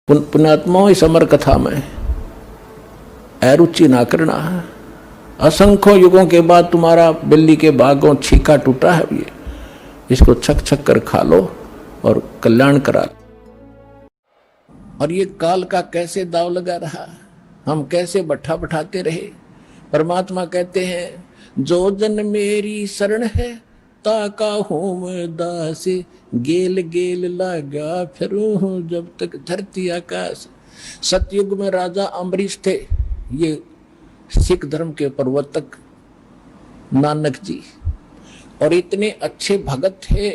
पुण्यात्माओं, इस अमर कथा में अरुचि ना करना है। असंख्यों युगों के बाद तुम्हारा बिल्ली के बागों छीका टूटा है, ये इसको छक छक कर खा लो और कल्याण करा लो। और ये काल का कैसे दाव लगा रहा, हम कैसे बैठा बैठाते रहे। परमात्मा कहते हैं जो जन मेरी शरण है ताका हूं मैं दास, गेल गेल लागा फिरूं जब तक धरती आकाश। सतयुग में राजा अम्बरीश थे, ये सिख धर्म के प्रवर्तक नानक जी, और इतने अच्छे भगत थे।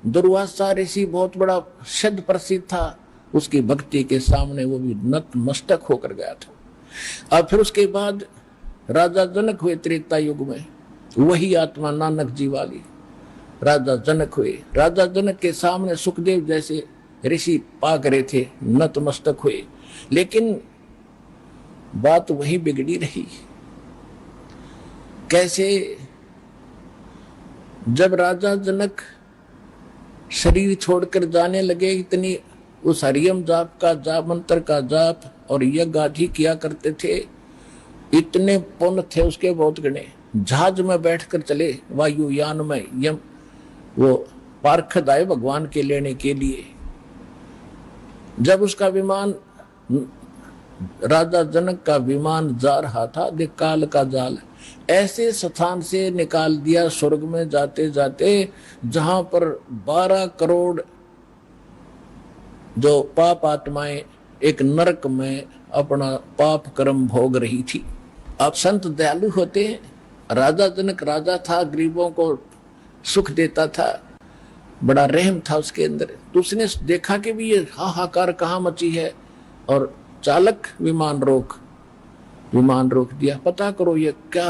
दुर्वासा ऋषि बहुत बड़ा सिद्ध प्रसिद्ध था, उसकी भक्ति के सामने वो भी नतमस्तक होकर गया था। और फिर उसके बाद राजा जनक हुए त्रेता युग में, वही आत्मा नानक जी वाली राजा जनक हुए। राजा जनक के सामने सुखदेव जैसे ऋषि पाक रहे थे, नतमस्तक हुए, लेकिन बात वही बिगड़ी रही। कैसे? जब राजा जनक शरीर छोड़कर जाने लगे, इतनी उस हरियम जाप का जाप, मंत्र का जाप और यज्ञ आदि किया करते थे, इतने पुण्य थे उसके बहुत गणे। जहाज में बैठकर चले, वायुयान में, यम वो पार्षद आए भगवान के लेने के लिए। जब उसका विमान, राजा जनक का विमान जा रहा था, देख काल का जाल ऐसे स्थान से निकाल दिया स्वर्ग में जाते जाते, जहां पर 12 करोड़ जो पाप आत्माएं एक नरक में अपना पाप कर्म भोग रही थी। अब संत दयालु होते हैं। राजा जनक राजा था, गरीबों को सुख देता था, बड़ा रहम था उसके अंदर। तो उसने देखा कि भी ये हाहाकार कहाँ मची है, और चालक विमान रोक दिया, पता करो ये क्या,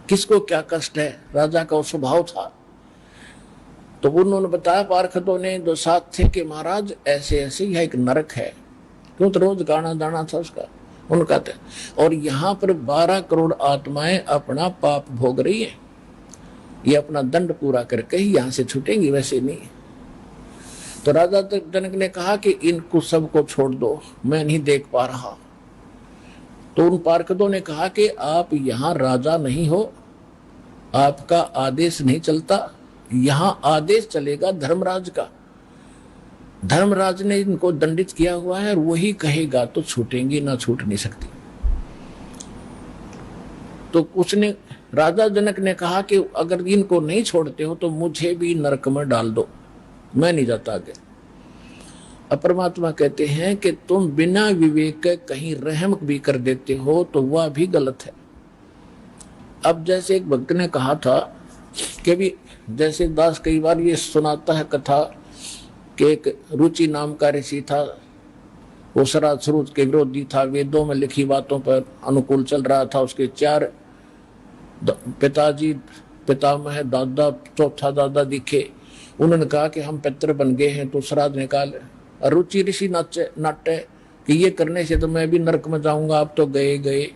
किसको क्या कष्ट है। राजा का वो स्वभाव था। तो उन्होंने बताया, पार्षदों ने जो साथ थे, कि महाराज ऐसे ऐसे यह एक नरक है, क्यों तो रोज गाना दाना था उसका उनका था, और यहाँ पर 12 करोड़ आत्माएं अपना पाप भोग रही है, ये अपना दंड पूरा करके ही यहां से छूटेंगी, वैसे नहीं। तो राजा जनक ने कहा कि इनको सबको छोड़ दो, मैं नहीं देख पा रहा। तो उन पार्षदों ने कहा कि आप यहाँ राजा नहीं हो, आपका आदेश नहीं चलता, यहाँ आदेश चलेगा धर्मराज का। धर्मराज ने इनको दंडित किया हुआ है, और वही कहेगा तो छूटेंगी, ना छूट नहीं सकती। तो उसने, राजा जनक ने कहा कि अगर इनको नहीं छोड़ते हो तो मुझे भी नरक में डाल दो, मैं नहीं जाता आगे। अब परमात्मा कहते हैं कि तुम बिना विवेक के कहीं रहम भी कर देते हो तो वह भी गलत है। अब जैसे एक भक्त ने कहा था कि भी, जैसे दास कई बार ये सुनाता है कथा कि एक रुचि नाम का ऋषि था, वो सराज सरूज के विरोधी था, वेदों में लिखी बातों पर अनुकूल चल रहा था। उसके 4 पिताजी, पितामह, दादा, चौथा दादा दिखे। उन्होंने कहा कि हम पितर बन गए हैं, तो श्राद्ध निकाल। रुचि ऋषि नाट्य कि ये करने से तो मैं भी नरक में जाऊंगा, आप तो गए।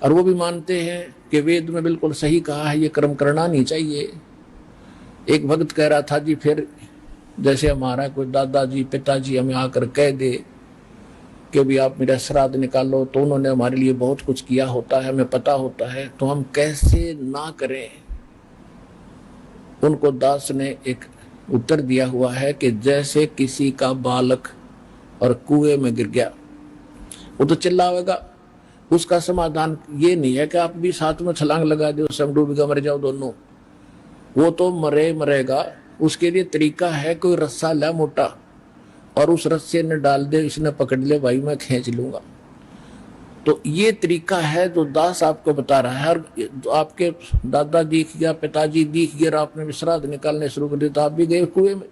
और वो भी मानते हैं कि वेद में बिल्कुल सही कहा है, ये कर्म करना नहीं चाहिए। एक भक्त कह रहा था, जी फिर जैसे हमारा कोई दादाजी पिताजी हमें आकर कह दे कि भी आप मेरा श्राद्ध निकालो, तो उन्होंने हमारे लिए बहुत कुछ किया होता है, हमें पता होता है, तो हम कैसे ना करें। उनको दास ने एक उत्तर दिया हुआ है कि जैसे किसी का बालक और कुएं में गिर गया, वो तो चिल्लावेगा, उसका समाधान ये नहीं है कि आप भी साथ में छलांग लगा दो, सब डूबेगा मर जाओ दोनों, वो तो मरेगा। उसके लिए तरीका है, कोई रस्सा ला मोटा और उस रस्से ने डाल दे, इसने पकड़ ले, भाई मैं खींच लूंगा। तो ये तरीका है जो दास आपको बता रहा है। और आपके दादा दिख गया, पिताजी दिख गया, आपने भी श्राद्ध निकालने शुरू कर दिया, तो आप भी गए कुएं में।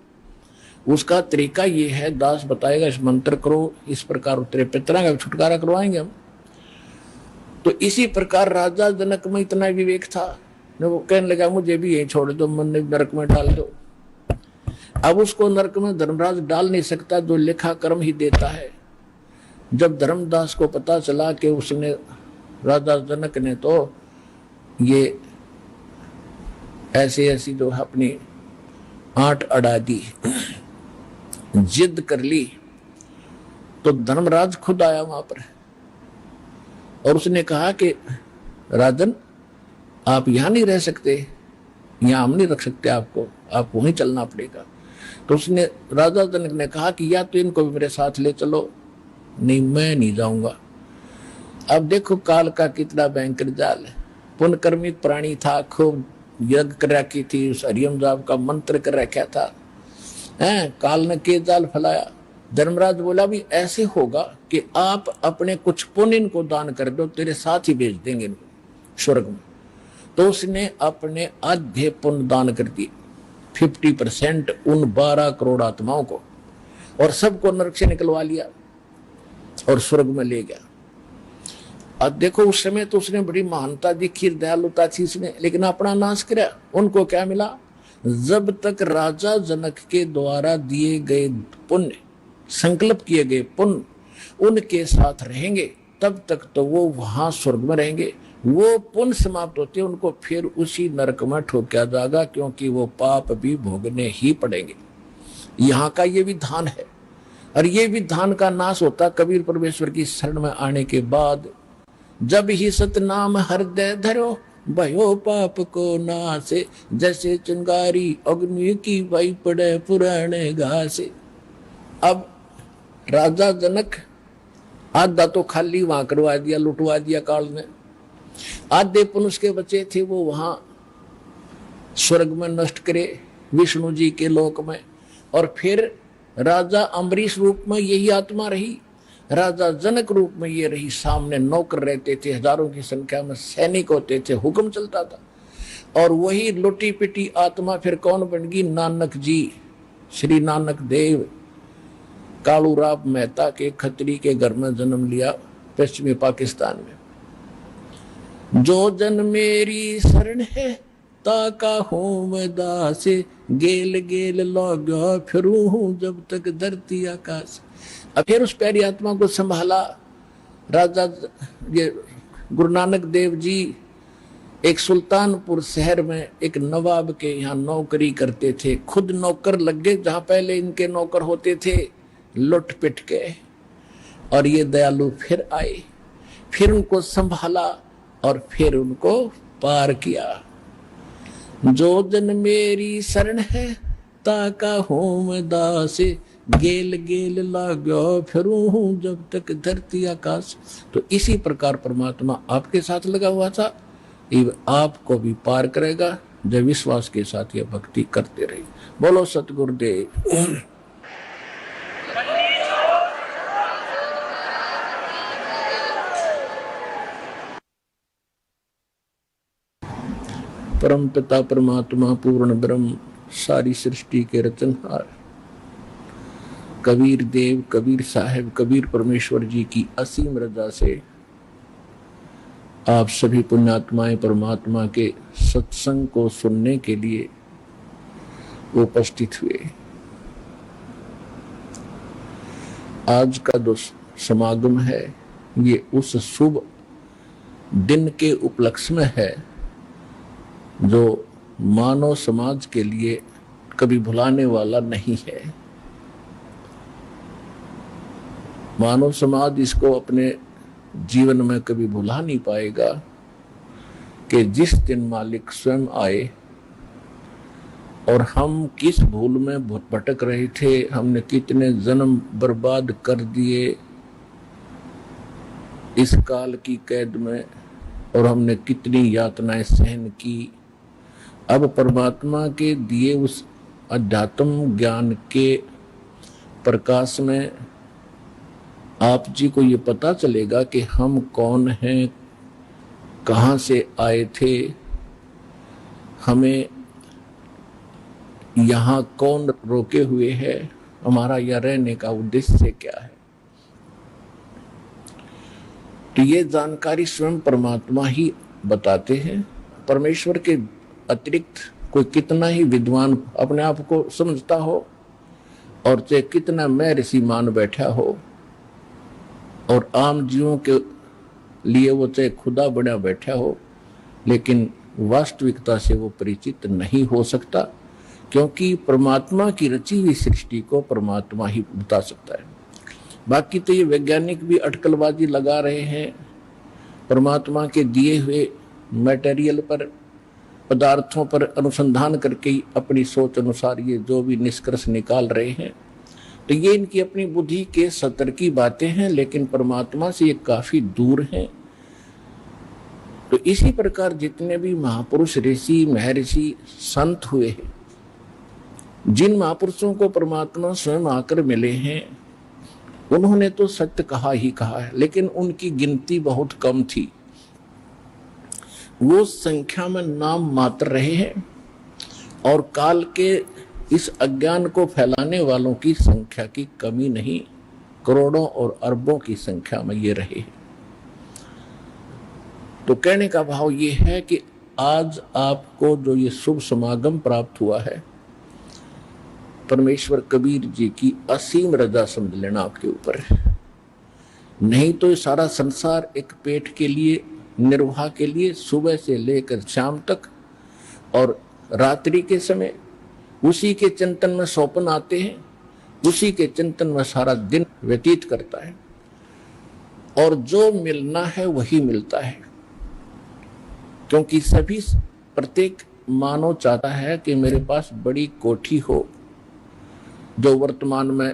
उसका तरीका ये है, दास बताएगा, इस मंत्र करो, इस प्रकार उतरे पितरा का छुटकारा करवाएंगे हम। तो इसी प्रकार राजा जनक में इतना विवेक था, वो कहने लगा मुझे भी यही छोड़ दो, मन नरक में डाल दो। अब उसको नरक में धर्मराज डाल नहीं सकता, जो लिखा कर्म ही देता है। जब धर्मदास को पता चला कि उसने, राजा जनक ने तो ये ऐसी जो अपनी आंट अड़ा दी, जिद कर ली, तो धर्मराज खुद आया वहां पर और उसने कहा कि राजन, आप यहां नहीं रह सकते, यहां हम नहीं रख सकते आपको वहीं चलना पड़ेगा। तो उसने राजा जनक ने कहा कि या तो इनको भी मेरे साथ ले चलो। नहीं, मैं नहीं जाऊंगा। अब देखो काल का कितना भयंकर जाल है। पुनकर्मित प्राणी था, खूब यज्ञ कर रखी थी, उस हरियम जाप का मंत्र कर रखा था, काल ने के जाल फैलाया। धर्मराज बोला भी ऐसे होगा कि आप अपने कुछ पुण्य इनको दान कर दो, तेरे साथ ही भेज देंगे इनको स्वर्ग में। तो उसने अपने आधे पुण्य दान कर दिए, 50% उन 12 करोड़ आत्माओं को, और सबको नरक से निकलवा लिया और स्वर्ग में ले गया। अब देखो उस समय तो उसने बड़ी महानता दिखी, दयालुता थी उसने, लेकिन अपना नाश किया। उनको क्या मिला? जब तक राजा जनक के द्वारा दिए गए पुण्य, संकल्प किए गए पुण्य उनके साथ रहेंगे, तब तक तो वो वहां स्वर्ग में रहेंगे। वो पुण्य समाप्त होते उनको फिर उसी नरक में ठोका जाएगा, क्योंकि वो पाप भी भोगने ही पड़ेंगे। यहाँ का ये विधान है। और ये विधान का नाश होता कबीर परमेश्वर की शरण में आने के बाद। जब ही सतनाम हृदय धरो, भयो पाप को नासे, जैसे चिंगारी अग्नि की भई पड़े पुराने घासे। अब राजा जनक आधा तो खाली वहां करवा दिया, लुटवा दिया काल ने। आधे पुण्य उसके बचे थे वो वहां स्वर्ग में नष्ट करे, विष्णु जी के लोक में। और फिर राजा अम्बरीश रूप में यही आत्मा रही, राजा जनक रूप में ये रही। सामने नौकर रहते थे, हजारों की संख्या में सैनिक होते थे, हुक्म चलता था। और वही लुटी पिटी आत्मा फिर कौन बन गई? नानक जी, श्री नानक देव। कालूराव मेहता के खत्री के घर में जन्म लिया पश्चिमी पाकिस्तान में। जो जन मेरी शरण है ताका हूं मैं दासे, गेल गेल लौगा फिरू हूं जब तक धरती आकाश। अब फिर उस प्यारी आत्मा को संभाला राजा ये गुरु नानक देव जी। एक सुल्तानपुर शहर में एक नवाब के यहाँ नौकरी करते थे, खुद नौकर लग गए जहां पहले इनके नौकर होते थे, लुट पिट के। और ये दयालु फिर आए, फिर उनको संभाला और फिर उनको पार किया। जो जन मेरी शरण है ताका हूं मैं दासे, गेल गेल लागो फिरू हूं जब तक धरती आकाश। तो इसी प्रकार परमात्मा आपके साथ लगा हुआ था, आपको भी पार करेगा जब विश्वास के साथ ये भक्ति करते रहे। बोलो सतगुरुदेव। परम पिता परमात्मा पूर्ण ब्रह्म, सारी सृष्टि के रचनहार कबीर देव, कबीर साहब, कबीर परमेश्वर जी की असीम रजा से आप सभी पुण्यात्माएं परमात्मा के सत्संग को सुनने के लिए उपस्थित हुए। आज का जो समागम है ये उस शुभ दिन के उपलक्ष्य में है जो मानव समाज के लिए कभी भुलाने वाला नहीं है। मानव समाज इसको अपने जीवन में कभी भुला नहीं पाएगा कि जिस दिन मालिक स्वयं आए और हम किस भूल में भटक रहे थे, हमने कितने जन्म बर्बाद कर दिए इस काल की कैद में, और हमने कितनी यातनाएं सहन की। अब परमात्मा के दिए उस अध्यात्म ज्ञान के प्रकाश में आप जी को ये पता चलेगा कि हम कौन हैं, कहां से आए थे, हमें यहाँ कौन रोके हुए है, हमारा यह रहने का उद्देश्य क्या है। तो ये जानकारी स्वयं परमात्मा ही बताते हैं। परमेश्वर के अतिरिक्त कोई कितना ही विद्वान अपने आप को समझता हो और चाहे कितना मैं ऋषि मान बैठा हो, और आम जीवों के लिए वो चाहे खुदा बना बैठा हो, लेकिन वास्तविकता से वो परिचित नहीं हो सकता, क्योंकि परमात्मा की रची हुई सृष्टि को परमात्मा ही बता सकता है। बाकी तो ये वैज्ञानिक भी अटकलबाजी लगा रहे हैं, परमात्मा के दिए हुए मटेरियल पर, पदार्थों पर अनुसंधान करके ही अपनी सोच अनुसार ये जो भी निष्कर्ष निकाल रहे हैं। तो ये इनकी अपनी बुद्धि के स्तर की बातें हैं, लेकिन परमात्मा से ये काफी दूर हैं। तो इसी प्रकार जितने भी महापुरुष, ऋषि, महर्षि, संत हुए हैं, जिन महापुरुषों को परमात्मा स्वयं आकर मिले हैं, उन्होंने तो सत्य कहा ही कहा है, लेकिन उनकी गिनती बहुत कम थी। वो संख्या में नाम मात्र रहे हैं, और काल के इस अज्ञान को फैलाने वालों की संख्या की कमी नहीं, करोड़ों और अरबों की संख्या में ये रहे हैं। तो कहने का भाव ये है कि आज आपको जो ये शुभ समागम प्राप्त हुआ है, परमेश्वर कबीर जी की असीम रजा समझ लेना आपके ऊपर। नहीं तो ये सारा संसार एक पेट के लिए, निर्वाह के लिए सुबह से लेकर शाम तक और रात्रि के समय उसी के चिंतन में सौपन आते हैं, उसी के चिंतन में सारा दिन व्यतीत करता है, और जो मिलना है वही मिलता है। क्योंकि सभी, प्रत्येक मानव चाहता है कि मेरे पास बड़ी कोठी हो, जो वर्तमान में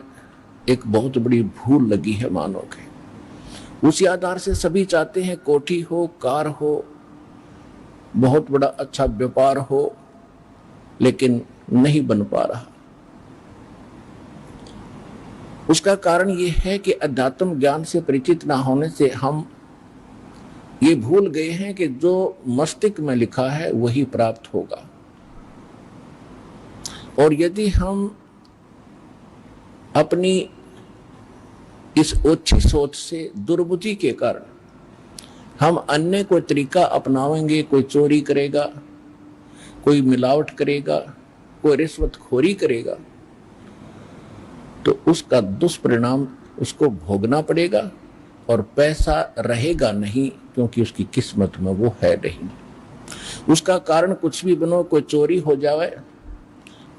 एक बहुत बड़ी भूल लगी है मानव के। उसी आधार से सभी चाहते हैं कोठी हो, कार हो, बहुत बड़ा अच्छा व्यापार हो, लेकिन नहीं बन पा रहा। उसका कारण ये है कि अध्यात्म ज्ञान से परिचित ना होने से हम ये भूल गए हैं कि जो मस्तिष्क में लिखा है वही प्राप्त होगा। और यदि हम अपनी इस ओछी सोच से, दुर्बुद्धि के कारण हम अन्य कोई तरीका अपनावेंगे, कोई चोरी करेगा, कोई मिलावट करेगा, कोई रिश्वतखोरी करेगा, तो उसका दुष्परिणाम उसको भोगना पड़ेगा, और पैसा रहेगा नहीं, क्योंकि उसकी किस्मत में वो है नहीं। उसका कारण कुछ भी बनो, कोई चोरी हो जावे,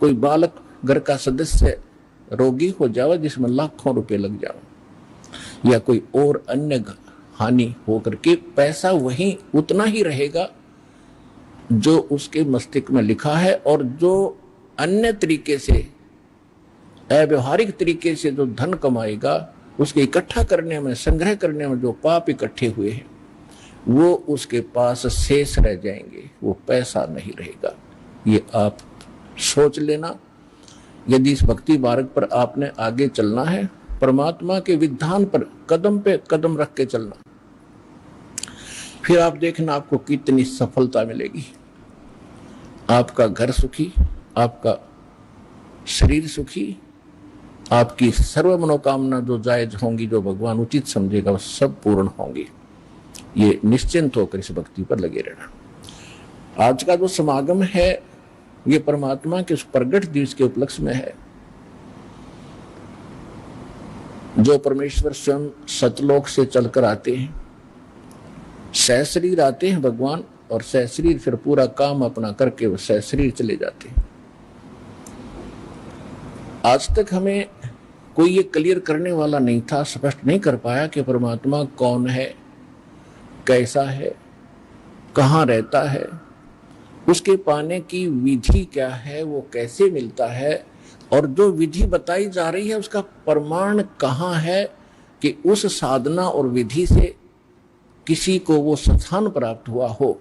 कोई बालक घर का सदस्य रोगी हो जावे जिसमें लाखों रुपए लग जावे, या कोई और अन्य हानि हो करके पैसा वही उतना ही रहेगा जो उसके मस्तिष्क में लिखा है, और जो अन्य तरीके से, अव्यवहारिक तरीके से जो धन कमाएगा, उसके इकट्ठा करने में, संग्रह करने में जो पाप इकट्ठे हुए हैं, वो उसके पास शेष रह जाएंगे, वो पैसा नहीं रहेगा। ये आप सोच लेना। यदि इस भक्ति मार्ग पर आपने आगे चलना है, परमात्मा के विधान पर कदम पे कदम रख के चलना, फिर आप देखना आपको कितनी सफलता मिलेगी। आपका घर सुखी, आपका शरीर सुखी, आपकी सर्व मनोकामना जो जायज होंगी, जो भगवान उचित समझेगा, वो सब पूर्ण होंगी। ये निश्चिंत होकर इस भक्ति पर लगे रहना। आज का जो समागम है, ये परमात्मा के उस प्रगट दिवस के उपलक्ष्य में है, जो परमेश्वर स्वयं सतलोक से चलकर आते हैं, सहशरीर आते हैं भगवान, और सहशरीर फिर पूरा काम अपना करके वो सहशरीर चले जाते हैं। आज तक हमें कोई ये क्लियर करने वाला नहीं था, स्पष्ट नहीं कर पाया कि परमात्मा कौन है, कैसा है, कहाँ रहता है, उसके पाने की विधि क्या है, वो कैसे मिलता है, और जो विधि बताई जा रही है उसका प्रमाण कहाँ है कि उस साधना और विधि से किसी को वो स्थान प्राप्त हुआ हो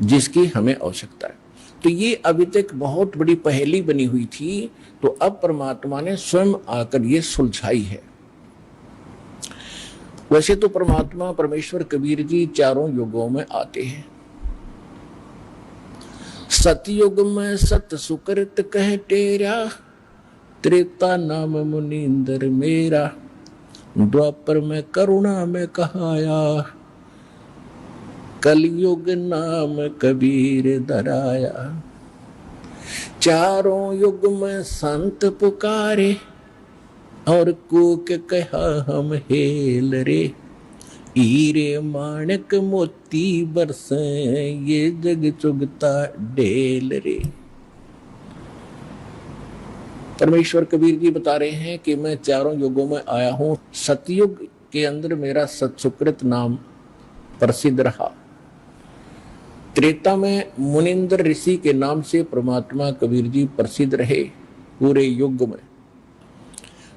जिसकी हमें आवश्यकता है। तो ये अभी तक बहुत बड़ी पहेली बनी हुई थी, तो अब परमात्मा ने स्वयं आकर ये सुलझाई है। वैसे तो परमात्मा, परमेश्वर कबीर जी चारों युगों में आते हैं। सतयुग में सत सुकृत कह टेरा, त्रेता नाम मुनींद्र मेरा, द्वापर में करुणा में कहाया, कलयुग नाम कबीर धराया। चारों युग में संत पुकारे, और कूक कहा हम हेल रे, हीरे माणक मोती बरसे, ये जग चुगता ढेल रे। परमेश्वर कबीर जी बता रहे हैं कि मैं चारों युगों में आया हूं। सतयुग के अंदर मेरा सत्सुकृत नाम प्रसिद्ध रहा। त्रेता में मुनिंद्र ऋषि के नाम से परमात्मा कबीर जी प्रसिद्ध रहे पूरे युग में।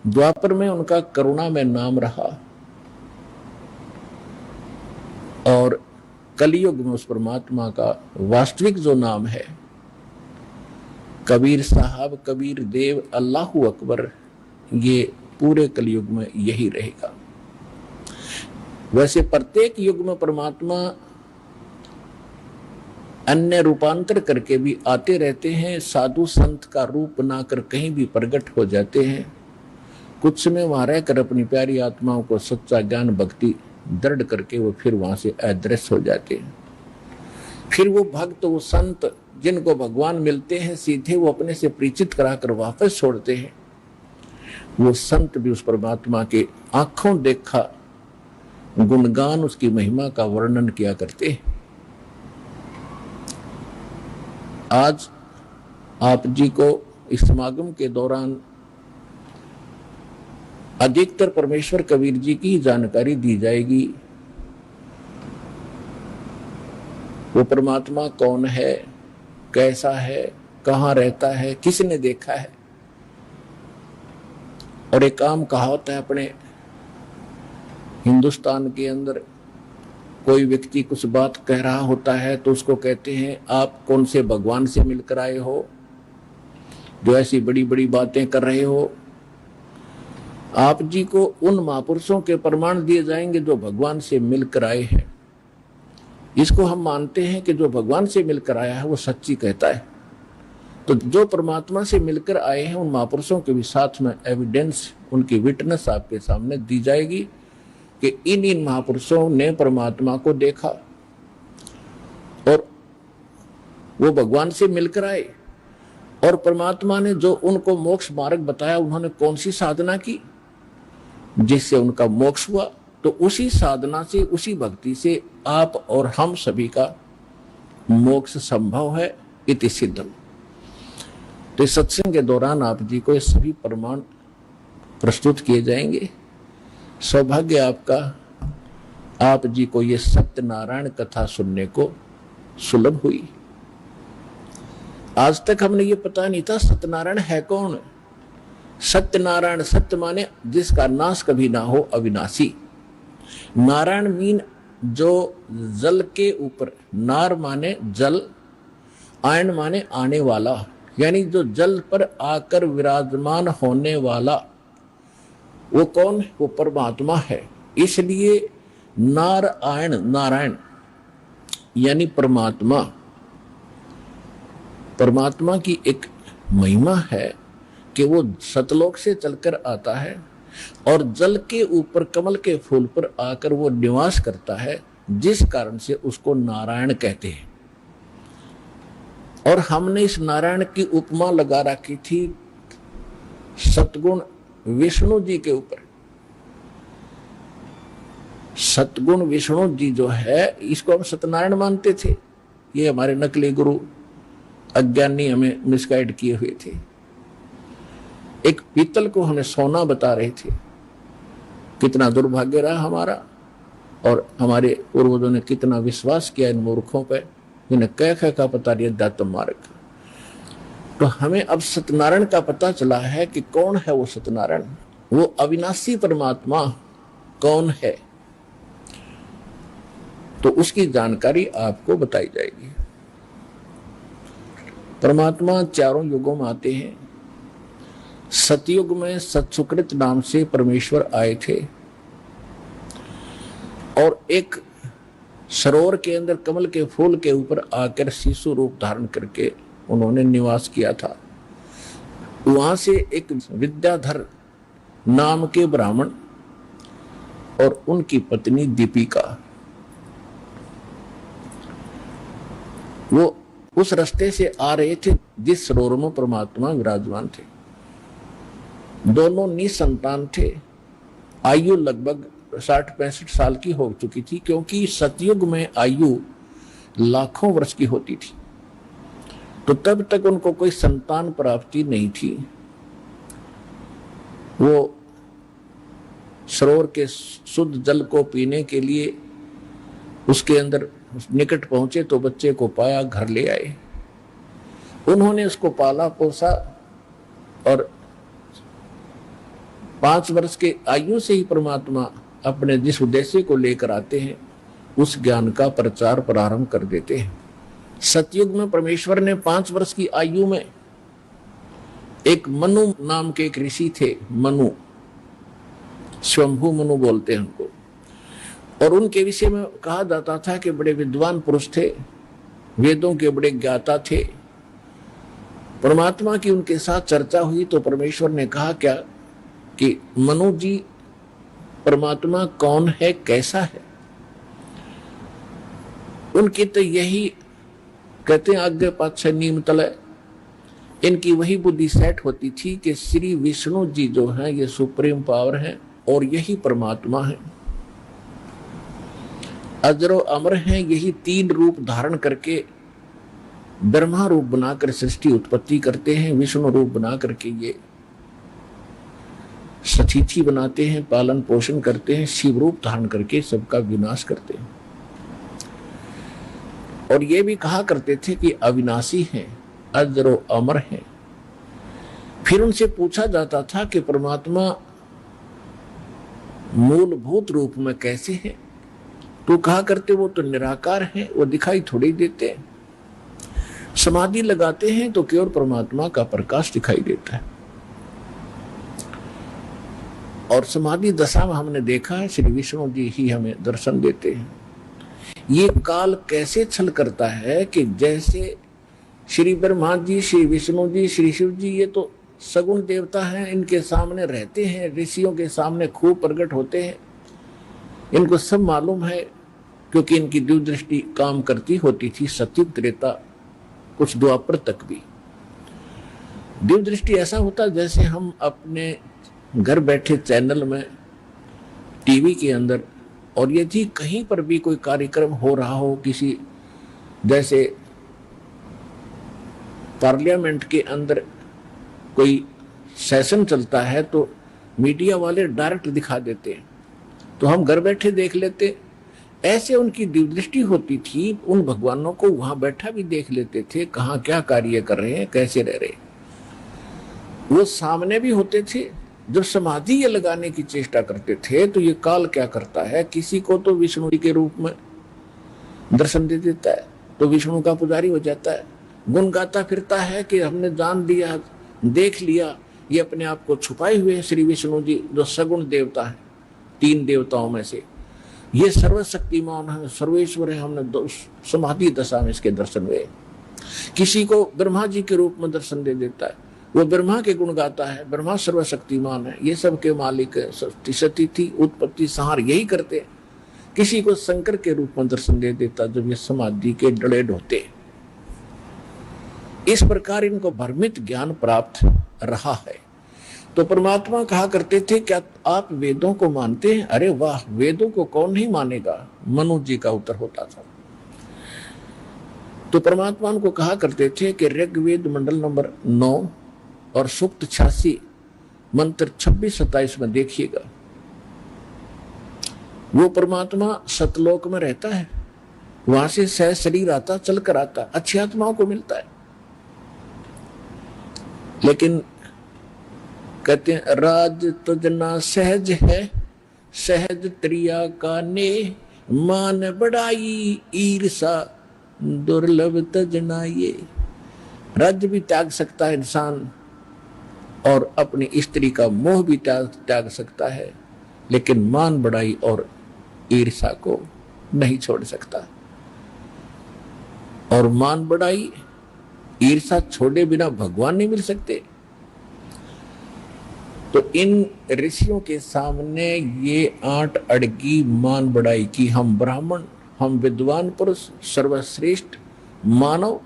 द्वापर में उनका करुणा में नाम रहा और कलयुग में उस परमात्मा का वास्तविक जो नाम है कबीर साहब, कबीर देव, अल्लाहू अकबर, ये पूरे कलयुग में यही रहेगा। वैसे प्रत्येक युग में परमात्मा अन्य रूपांतर करके भी आते रहते हैं, साधु संत का रूप बनाकर कहीं भी प्रकट हो जाते हैं। कुछ समय वहां रहकर अपनी प्यारी आत्माओं को सच्चा ज्ञान भक्ति दृढ़ करके वो फिर वहां से अदृश्य हो जाते हैं। फिर वो भक्त, वो संत जिनको भगवान मिलते हैं सीधे वो अपने से परिचित कराकर वापस छोड़ते हैं। वो संत भी उस परमात्मा के आंखों देखा गुणगान, उसकी महिमा का वर्णन किया करते हैं। आज आप जी को इस समागम के दौरान अधिकतर परमेश्वर कबीर जी की जानकारी दी जाएगी। वो परमात्मा कौन है, कैसा है, कहाँ रहता है, किसने देखा है। और एक आम कहावत है अपने हिंदुस्तान के अंदर, कोई व्यक्ति कुछ बात कह रहा होता है तो उसको कहते हैं आप कौन से भगवान से मिलकर आए हो जो ऐसी बड़ी बड़ी बातें कर रहे हो। आप जी को उन महापुरुषों के प्रमाण दिए जाएंगे जो भगवान से मिलकर आए हैं। इसको हम मानते हैं कि जो भगवान से मिलकर आया है वो सच्ची कहता है। तो जो परमात्मा से मिलकर आए हैं उन महापुरुषों के भी साथ में एविडेंस, उनकी विटनेस आपके सामने दी जाएगी कि इन महापुरुषों ने परमात्मा को देखा और वो भगवान से मिलकर आए और परमात्मा ने जो उनको मोक्ष मार्ग बताया उन्होंने कौन सी साधना की जिससे उनका मोक्ष हुआ। तो उसी साधना से, उसी भक्ति से आप और हम सभी का मोक्ष संभव है, इति सिद्धम। तो इस सत्संग के दौरान आप जी को ये सभी प्रमाण प्रस्तुत किए जाएंगे। सौभाग्य आपका, आप जी को ये सत्यनारायण कथा सुनने को सुलभ हुई। आज तक हमने ये पता नहीं था सत्यनारायण है कौन। सत्यनारायण, सत्य माने जिसका नाश कभी ना हो, अविनाशी। नारायण मीन जो जल के ऊपर, नार माने जल, आयन माने आने वाला, यानी जो जल पर आकर विराजमान होने वाला। वो कौन? वो परमात्मा है। इसलिए नारायण, नारायण यानी परमात्मा। परमात्मा की एक महिमा है कि वो सतलोक से चलकर आता है और जल के ऊपर कमल के फूल पर आकर वो निवास करता है, जिस कारण से उसको नारायण कहते हैं। और हमने इस नारायण की उपमा लगा रखी थी सतगुण विष्णु जी के ऊपर। सतगुण विष्णु जी जो है इसको हम सत्यनारायण मानते थे। ये हमारे नकली गुरु अज्ञानी हमें मिसगाइड किए हुए थे। एक पीतल को हमें सोना बता रहे थे। कितना दुर्भाग्य रहा हमारा, और हमारे पूर्वजों ने कितना विश्वास किया इन मूर्खों पर जिन्हें कह का पता नहीं अध्यात्म मार्ग। तो हमें अब सत्यनारायण का पता चला है कि कौन है वो सत्यनारायण। वो अविनाशी परमात्मा कौन है, तो उसकी जानकारी आपको बताई जाएगी। परमात्मा चारों युगों में आते हैं। सतयुग में सत्सुकृत नाम से परमेश्वर आए थे और एक सरोवर के अंदर कमल के फूल के ऊपर आकर शिशु रूप धारण करके उन्होंने निवास किया था। वहां से एक विद्याधर नाम के ब्राह्मण और उनकी पत्नी दीपिका, वो उस रास्ते से आ रहे थे जिस सरोवर में परमात्मा विराजमान थे। दोनों निसंतान थे। आयु लगभग 60-65 साल की हो चुकी थी, क्योंकि सतयुग में आयु लाखों वर्ष की होती थी। तो तब तक उनको कोई संतान प्राप्ति नहीं थी। वो सरोवर के शुद्ध जल को पीने के लिए उसके अंदर निकट पहुंचे तो बच्चे को पाया, घर ले आए। उन्होंने उसको पाला पोसा और 5 वर्ष के आयु से ही परमात्मा अपने जिस उद्देश्य को लेकर आते हैं उस ज्ञान का प्रचार प्रारंभ कर देते हैं। सतयुग में परमेश्वर ने 5 वर्ष की आयु में एक मनु नाम के एक ऋषि थे, मनु, स्वयंभू मनु बोलते हैं उनको, और उनके विषय में कहा जाता था कि बड़े विद्वान पुरुष थे, वेदों के बड़े ज्ञाता थे। परमात्मा की उनके साथ चर्चा हुई तो परमेश्वर ने कहा क्या कि मनु जी, परमात्मा कौन है, कैसा है? उनकी तो यही कहते हैं आगे पाछे नीम तले, इनकी वही बुद्धि सेट होती थी कि श्री विष्णु जी जो हैं ये सुप्रीम पावर है और यही परमात्मा है, अजरो अमर हैं, यही 3 रूप धारण करके ब्रह्मा रूप बनाकर सृष्टि उत्पत्ति करते हैं, विष्णु रूप बना करके ये सतिथि बनाते हैं, पालन पोषण करते हैं, शिव रूप धारण करके सबका विनाश करते हैं। और ये भी कहा करते थे कि अविनाशी हैं, अजरो अमर हैं। फिर उनसे पूछा जाता था कि परमात्मा मूलभूत रूप में कैसे हैं? तो कहा करते वो तो निराकार हैं, वो दिखाई थोड़ी देते हैं। समाधि लगाते हैं तो केवल परमात्मा का प्रकाश दिखाई देता है। और समाधि दशा में हमने देखा है श्री विष्णु जी ही हमें दर्शन देते हैं। ये काल कैसे छल करता है कि जैसे श्री ब्रह्मा जी, श्री विष्णु जी, श्री शिव जी ये तो सगुण देवता हैं, इनके सामने रहते हैं, ऋषियों के सामने खूब प्रकट होते हैं, इनको सब मालूम है क्योंकि इनकी दिव्य दृष्टि काम करती होती थी सतयुग त्रेता कुछ द्वापर तक भी। दिव्य दृष्टि ऐसा होता जैसे हम अपने घर बैठे चैनल में टीवी के अंदर, और यदि कहीं पर भी कोई कार्यक्रम हो रहा हो, किसी जैसे पार्लियामेंट के अंदर कोई सेशन चलता है तो मीडिया वाले डायरेक्ट दिखा देते हैं तो हम घर बैठे देख लेते। ऐसे उनकी दिव्य दृष्टि होती थी, उन भगवानों को वहां बैठा भी देख लेते थे, कहाँ क्या कार्य कर रहे हैं, कैसे रह रहे। वो सामने भी होते थे। जब समाधि ये लगाने की चेष्टा करते थे तो ये काल क्या करता है, किसी को तो विष्णु के रूप में दर्शन दे देता है तो विष्णु का पुजारी हो जाता है, गुण गाता फिरता है कि हमने जान दिया, देख लिया, ये अपने आप को छुपाए हुए हैं श्री विष्णु जी जो सगुण देवता है, 3 देवताओं में से ये सर्वशक्तिमान है, सर्वेश्वर है। हमने समाधि दशा में इसके दर्शन हुए। किसी को ब्रह्मा जी के रूप में दर्शन दे देता है, वो ब्रह्मा के गुण गाता है, ब्रह्मा सर्वशक्तिमान है, ये सब के मालिक है, सतिथि उत्पत्ति संहार यही करते हैं। किसी को शंकर के रूप में दर्शन दे देता जब ये समाधि के डड़े ढोते। इस प्रकार इनको भ्रमित ज्ञान प्राप्त रहा है। तो परमात्मा कहा करते थे क्या आप वेदों को मानते हैं? अरे वाह, वेदों को कौन नहीं मानेगा, मनु जी का उत्तर होता था। तो परमात्मा उनको कहा करते थे कि ऋग्वेद मंडल नंबर 9 और सूक्त 86 मंत्र 26-27 में देखिएगा, वो परमात्मा सतलोक में रहता है, वहां से सह शरीर आता, चल कर आता, अच्छी आत्माओं को मिलता है। लेकिन कहते हैं राज तुझना सहज है, सहज त्रिया का ने, मान बढ़ाई ईर्षा दुर्लभ तजना। ये राज्य भी त्याग सकता है इंसान और अपनी स्त्री का मोह भी त्याग सकता है, लेकिन मान बढ़ाई और ईर्षा को नहीं छोड़ सकता। और मान बढ़ाई ईर्षा छोड़े बिना भगवान नहीं मिल सकते। तो इन ऋषियों के सामने ये 8 अड़गी मान बढ़ाई की हम ब्राह्मण, हम विद्वान पुरुष, सर्वश्रेष्ठ मानव,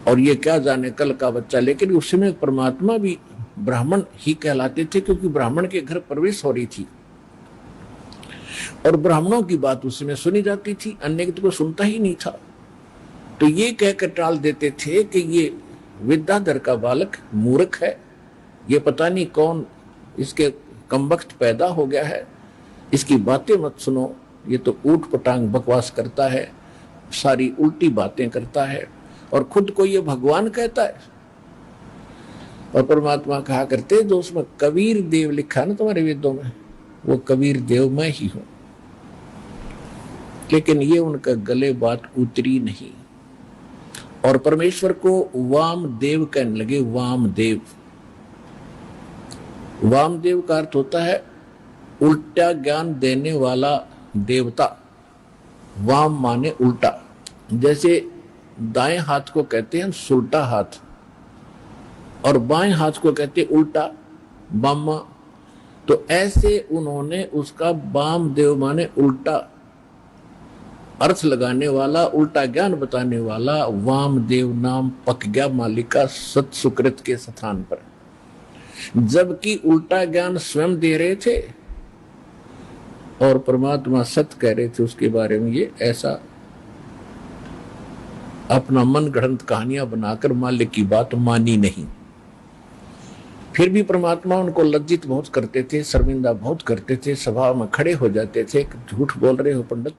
और ये क्या जाने कल का बच्चा। लेकिन उस समय परमात्मा भी ब्राह्मण ही कहलाते थे क्योंकि ब्राह्मण के घर प्रवेश हो रही थी और ब्राह्मणों की बात उस समय सुनी जाती थी, अन्य तो कोई सुनता ही नहीं था। तो ये कहकर टाल देते थे कि ये विद्याधर का बालक मूर्ख है, ये पता नहीं कौन इसके कमबख्त पैदा हो गया है, इसकी बातें मत सुनो, ये तो ऊट पटांग बकवास करता है, सारी उल्टी बातें करता है और खुद को ये भगवान कहता है। और परमात्मा कहा करते जो उसमें कबीर देव लिखा ना तुम्हारे वेदों में, वो कबीर देव मैं ही हूं। लेकिन ये उनका गले बात उतरी नहीं और परमेश्वर को वामदेव कहने लगे। वामदेव, वामदेव का अर्थ होता है उल्टा ज्ञान देने वाला देवता। वाम माने उल्टा, जैसे दाएं हाथ को कहते हैं सुल्टा हाथ और बाएं हाथ को कहते हैं उल्टा बामा। तो ऐसे उन्होंने उसका वामदेव माने उल्टा अर्थ लगाने वाला, उल्टा ज्ञान बताने वाला वामदेव नाम पक गया मालिका सत सुकृत के स्थान पर, जबकि उल्टा ज्ञान स्वयं दे रहे थे और परमात्मा सत्य कह रहे थे उसके बारे में। ये ऐसा अपना मन गढ़ंत कहानियां बनाकर मालिक की बात मानी नहीं। फिर भी परमात्मा उनको लज्जित बहुत करते थे, शर्मिंदा बहुत करते थे, सभा में खड़े हो जाते थे, झूठ बोल रहे हो पंडित,